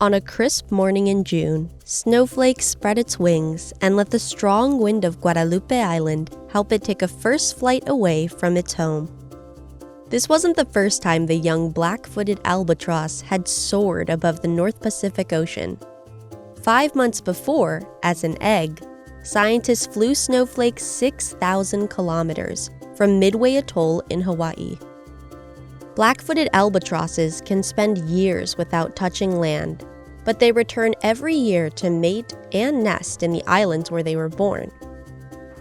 On a crisp morning in June, Snowflake spread its wings and let the strong wind of Guadalupe Island help it take a first flight away from its home. This wasn't the first time the young black-footed albatross had soared above the North Pacific Ocean. 5 months before, as an egg, scientists flew Snowflake 6,000 kilometers from Midway Atoll in Hawaii. Black-footed albatrosses can spend years without touching land, but they return every year to mate and nest in the islands where they were born.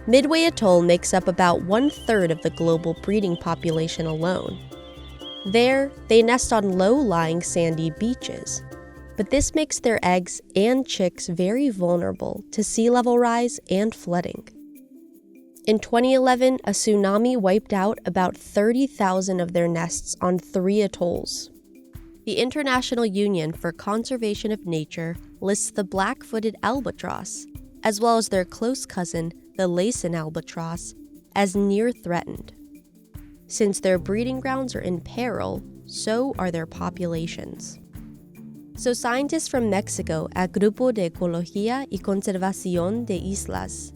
Midway Atoll makes up about 1/3 of the global breeding population alone. There, they nest on low-lying sandy beaches, but this makes their eggs and chicks very vulnerable to sea level rise and flooding. In 2011, a tsunami wiped out about 30,000 of their nests on 3 atolls. The International Union for Conservation of Nature lists the black-footed albatross, as well as their close cousin, the Laysan albatross, as near threatened. Since their breeding grounds are in peril, so are their populations. So scientists from Mexico at Grupo de Ecología y Conservación de Islas,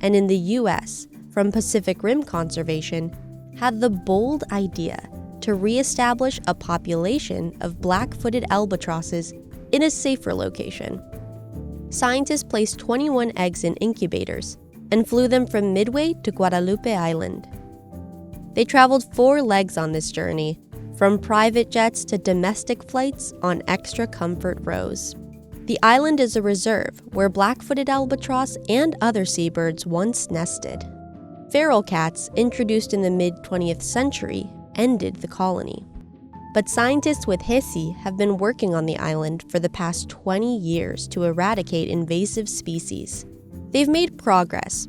and in the US, from Pacific Rim Conservation, had the bold idea to reestablish a population of black-footed albatrosses in a safer location. Scientists placed 21 eggs in incubators and flew them from Midway to Guadalupe Island. They traveled 4 legs on this journey, from private jets to domestic flights on extra comfort rows. The island is a reserve where black-footed albatross and other seabirds once nested. Feral cats, introduced in the mid-20th century, ended the colony. But scientists with HESI have been working on the island for the past 20 years to eradicate invasive species. They've made progress,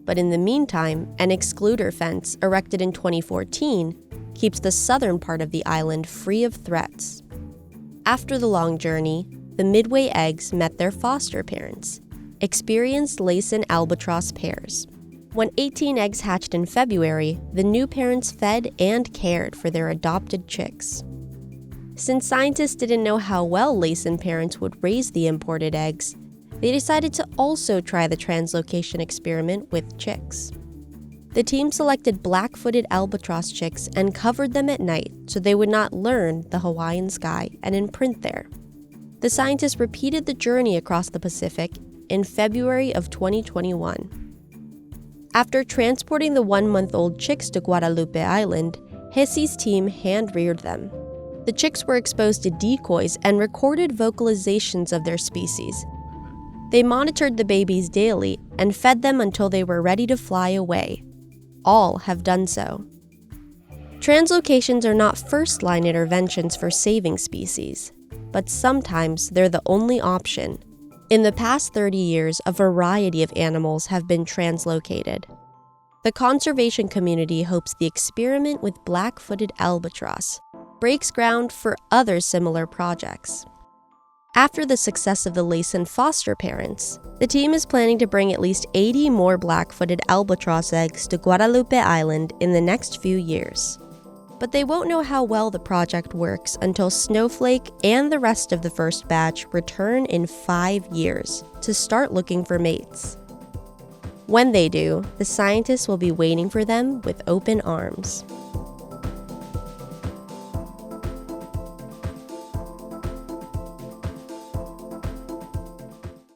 but in the meantime, an excluder fence erected in 2014 keeps the southern part of the island free of threats. After the long journey, the Midway eggs met their foster parents, experienced Laysan albatross pairs. When 18 eggs hatched in February, the new parents fed and cared for their adopted chicks. Since scientists didn't know how well Laysan parents would raise the imported eggs, they decided to also try the translocation experiment with chicks. The team selected black-footed albatross chicks and covered them at night so they would not learn the Hawaiian sky and imprint there. The scientists repeated the journey across the Pacific in February of 2021. After transporting the 1-month-old chicks to Guadalupe Island, HESI's team hand-reared them. The chicks were exposed to decoys and recorded vocalizations of their species. They monitored the babies daily and fed them until they were ready to fly away. All have done so. Translocations are not first-line interventions for saving species, but sometimes they're the only option. In the past 30 years, a variety of animals have been translocated. The conservation community hopes the experiment with black-footed albatross breaks ground for other similar projects. After the success of the Laysan foster parents, the team is planning to bring at least 80 more black-footed albatross eggs to Guadalupe Island in the next few years. But they won't know how well the project works until Snowflake and the rest of the first batch return in 5 years to start looking for mates. When they do, the scientists will be waiting for them with open arms.